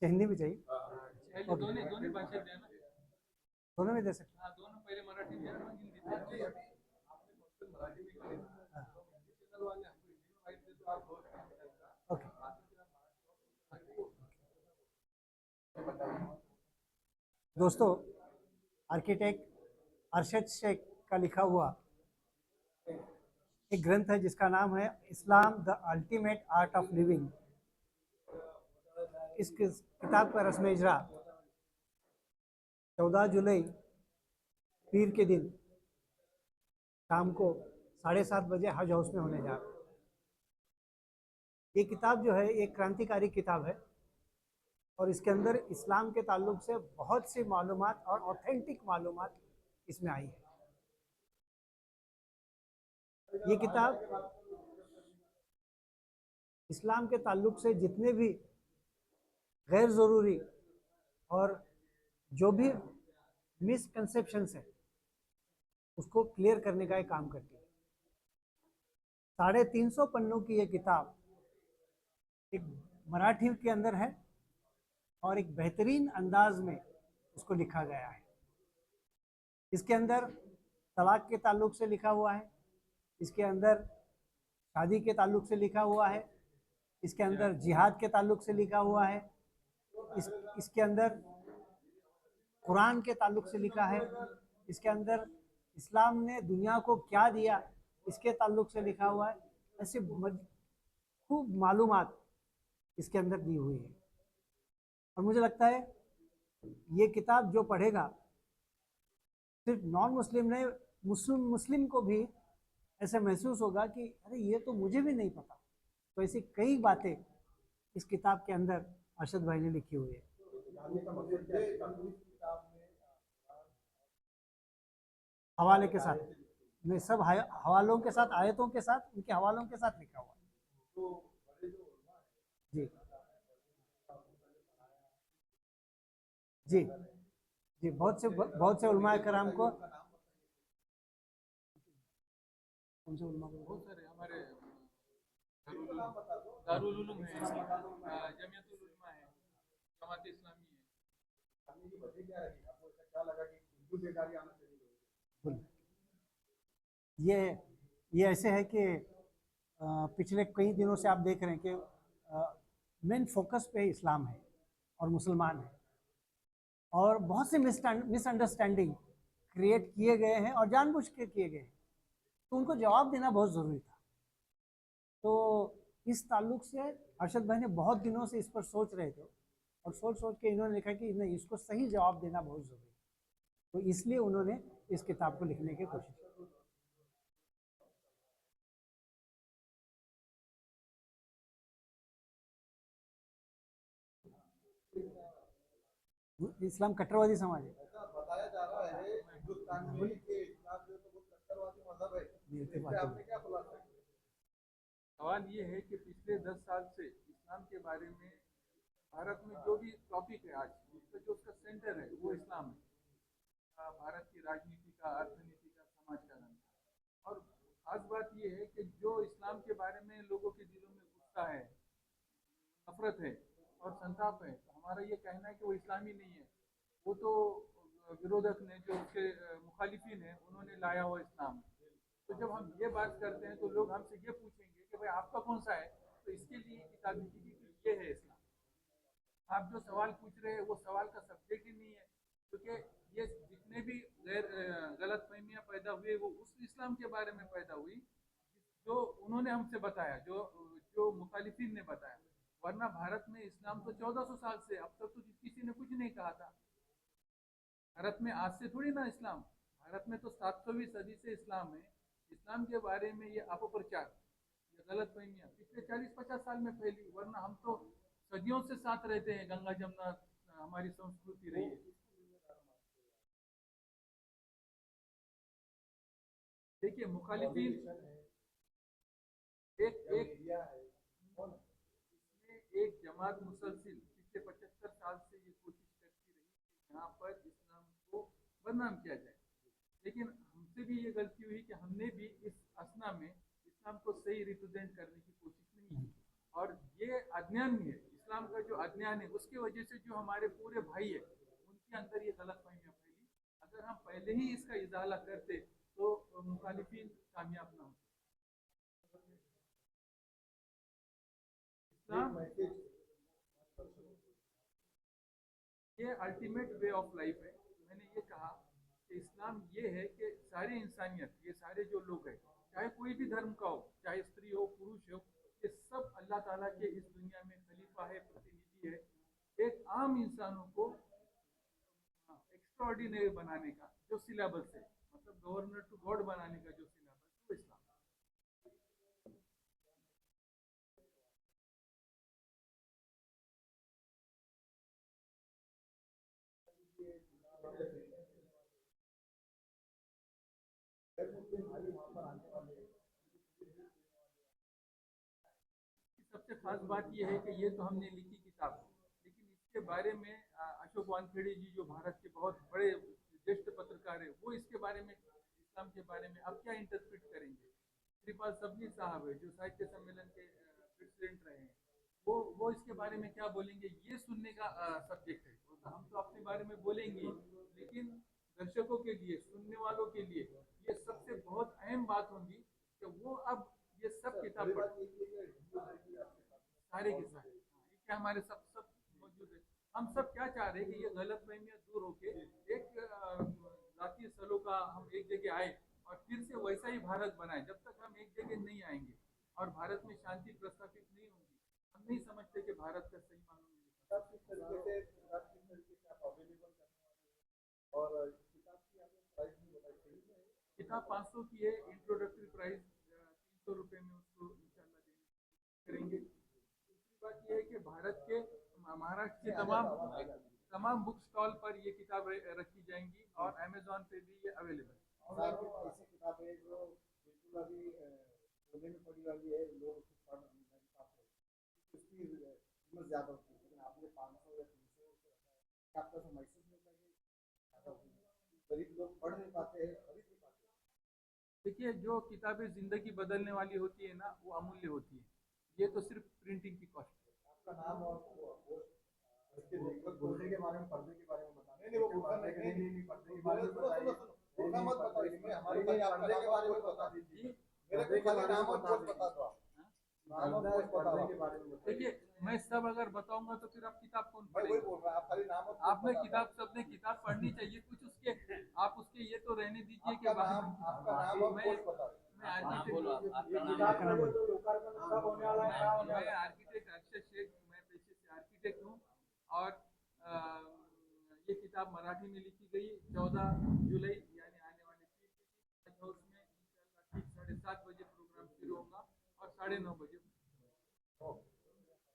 हिंदी में चाहिए? पहले दोनों दोनों भाषा देना। दोनों में दे सकते? हाँ, दोनों पहले मराठी में और हिंदी में। ओके। दोस्तों, आर्किटेक्ट अरशद शेख का लिखा हुआ एक ग्रंथ है जिसका नाम है इस्लाम the ultimate art of living. इस किताब का रस्म इजरा 14 जुलाई पीर के दिन शाम को 7:30 बजे हज हाउस में होने जा रहा है। ये किताब जो है एक क्रांतिकारी किताब है और इसके अंदर इस्लाम के ताल्लुक से बहुत सी मालूमात और ऑथेंटिक मालूमात इसमें आई है। ये किताब इस्लाम के ताल्लुक से जितने भी गैर ज़रूरी और जो भी मिसकंसेप्शंस है उसको क्लियर करने का एक काम करती है। 350 पन्नों की ये किताब एक मराठी के अंदर है और एक बेहतरीन अंदाज में उसको लिखा गया है। इसके अंदर तलाक के ताल्लुक से लिखा हुआ है, इसके अंदर शादी के ताल्लुक से लिखा हुआ है, इसके अंदर जिहाद के ताल्लुक से लिखा हुआ है, इसके अंदर कुरान के ताल्लुक से लिखा है, इसके अंदर इस्लाम ने दुनिया को क्या दिया इसके ताल्लुक से लिखा हुआ है। ऐसे खूब मालूमात इसके अंदर दी हुई है और मुझे लगता है ये किताब जो पढ़ेगा सिर्फ नॉन मुस्लिम नहीं, मुस्लिम को भी ऐसे महसूस होगा कि अरे ये तो मुझे भी नहीं पता। तो ऐसी कई बातें इस किताब के अंदर अरशद भाई ने लिखी हुई है। हवाले के साथ मैं सब हवालों के साथ, आयतों के साथ, उनके हवालों के साथ लिखा हुआ है। जी जी जी, बहुत से उलमा कराम को, कौन से उलमा को? बहुत सारे हमारे दारुल उलूम है, जमीयतुल उलमा है, जमात इस्लामी है। ये ऐसे है कि पिछले कई दिनों से आप देख रहे हैं कि मेन फोकस पे इस्लाम है और मुसलमान है और बहुत से मिसअंडरस्टैंडिंग क्रिएट किए गए हैं और जानबूझ के किए गए हैं, तो उनको जवाब देना बहुत ज़रूरी था। तो इस ताल्लुक से अरशद भाई ने बहुत दिनों से इस पर सोच रहे थे और सोच सोच के इन्होंने लिखा कि नहीं, इसको सही जवाब देना बहुत ज़रूरी है, तो इसलिए उन्होंने इस किताब को लिखने की कोशिश की। इस्लाम कट्टरवादी समाज है, बताया जा रहा है हिंदुस्तान में कि इस्लाम जो तो बहुत कट्टरवादी मजहब है। आपने क्या खुलासा किया? सवाल ये है कि पिछले 10 साल से इस्लाम के बारे में भारत में जो भी टॉपिक है आज उसका जो उसका सेंटर है वो इस्लाम है। भारत की राजनीति का, अर्थनीति का, समाज का रंग। और खास बात ये है कि जो इस्लाम के बारे में लोगों के दिलों में गुस्सा है, नफरत है और संताप है, तो हमारा ये कहना है कि वो इस्लामी नहीं है, वो तो विरोधक ने, जो उसके मुखालिफिन है, उन्होंने लाया हुआ इस्लाम। तो जब हम ये बात करते हैं तो लोग हमसे ये पूछेंगे कि भाई आपका कौन सा है, तो इसके लिए किताब लिखी कि ये है इस्लाम। आप जो सवाल पूछ रहे हैं वो सवाल का सब्जेक्ट ही नहीं है, क्योंकि ये जितने भी गलत फहमियाँ पैदा हुई वो उस इस्लाम के बारे में पैदा हुई जो उन्होंने हमसे बताया, जो जो मुखालिफिन ने बताया। वरना भारत में इस्लाम तो 1400 साल से, अब तक तो किसी ने कुछ नहीं कहा था। भारत में आज से थोड़ी ना इस्लाम, भारत में तो 700वीं सदी से इस्लाम है। इस्लाम के बारे में ये अपप्रचार, ये गलत फहमियाँ पिछले 40-50 साल में फैली, वरना हम तो सदियों से साथ रहते हैं। गंगा जमुना हमारी संस्कृति रही है। देखिए मुखालिफिन एक जमात मुसलसिल पिछले 75 साल से ये कोशिश करती रही कि यहाँ पर इस्लाम को बदनाम किया जाए, लेकिन हमसे भी ये गलती हुई कि हमने भी इस असना में इस्लाम को सही रिप्रेजेंट करने की कोशिश नहीं की। और ये अज्ञान में है, इस्लाम का जो अज्ञान है उसकी वजह से जो हमारे पूरे भाई है उनके अंदर ये गलतफहमियां फैली। अगर हम पहले ही इसका इजाला करते तो मुखालिफिन कामयाब ना होते। इस्लाम ये अल्टीमेट वे ऑफ लाइफ है। मैंने ये कहा कि इस्लाम ये है कि सारी इंसानियत, ये सारे जो लोग हैं, चाहे कोई भी धर्म का हो, चाहे स्त्री हो पुरुष हो, ये सब अल्लाह ताला के इस दुनिया में खलीफा है, प्रतिनिधि है। एक आम इंसानों को एक्स्ट्राऑर्डिनरी बनाने का जो सिलेबस है, मतलब गवर्नर टू गॉड बनाने का जो सिलेबस, वो इस्लाम। सबसे खास बात यह है कि ये तो हमने लिखी किताब, लेकिन इसके बारे में अशोक वानखेड़े जी जो भारत के बहुत बड़े ज्येष्ठ पत्रकार है, वो इसके बारे में, इस्लाम के बारे में अब क्या इंटरप्रेट करेंगे। श्रीपाल सबनी साहब है जो साहित्य सम्मेलन के प्रेसिडेंट रहे हैं, वो इसके बारे में क्या बोलेंगे, ये सुनने का सब्जेक्ट है। तो हम तो अपने बारे में बोलेंगे, लेकिन दर्शकों के लिए, सुनने वालों के लिए ये सबसे बहुत अहम बात होगी कि वो अब ये सब किताब सारे के सारे ये हमारे सब सब मौजूद है। हम सब क्या चाह रहे हैं कि ये गलत फहमियाँ दूर होके एक जातीय स्थलों का हम एक जगह आए और फिर से वैसा ही भारत बनाए। जब तक हम एक जगह नहीं आएंगे और भारत में शांति प्रस्थापित नहीं होगी, हम नहीं समझते कि भारत का सही मानों में किताब 500 की है, इंट्रोडक्टरी प्राइस 300 रुपये में उसको इंशाल्लाह करेंगे। दूसरी बात यह है कि भारत के महाराष्ट्र के तमाम बुक स्टॉल पर ये किताब रखी जाएंगी और अमेजोन पे भी ये अवेलेबल है। ऐसी किताब है जो बिल्कुल अभी होने में पड़ी वाली है, लोग उसकी कीमत ज़्यादा होती है, लेकिन आपने 500 या 300 आपका तो महसूस नहीं करेंगे, गरीब लोग पढ़ नहीं पाते हैं, खरीद नहीं पाते। देखिए, जो किताबें जिंदगी बदलने वाली होती है ना, वो अमूल्य होती है। ये तो सिर्फ प्रिंटिंग की कॉस्ट है। आपका नाम और उसके बोलने के बारे में, पढ़ने के बारे में बताना। नहीं, वो बोलना नहीं, पढ़ने के बारे में बताइए। बोलना मत बताइए, हमारे लिए पढ़ने के बारे में बता दीजिए। मेरे को खाली नाम और पोस्ट बता दो आप। नाम और पोस्ट पढ़ने के बारे में बताइए। देखिए, मैं सब अगर बताऊंगा तो फिर आप किताब कौन वही पढ़ेगा। बोल रहा है, आप खाली नाम और आपने किताब, सबने किताब पढ़नी चाहिए कुछ उसके, आप उसके ये तो रहने दीजिए कि आपका नाम और पोस्ट बता दीजिए। मैं आर्किटेक्ट अक्षय शेख, मैं पेशे से आर्किटेक्ट हूँ और ये किताब मराठी में लिखी गई 14 जुलाई यानी आने वाले 3 हाउस में इंशाल्लाह ठीक 7:30 बजे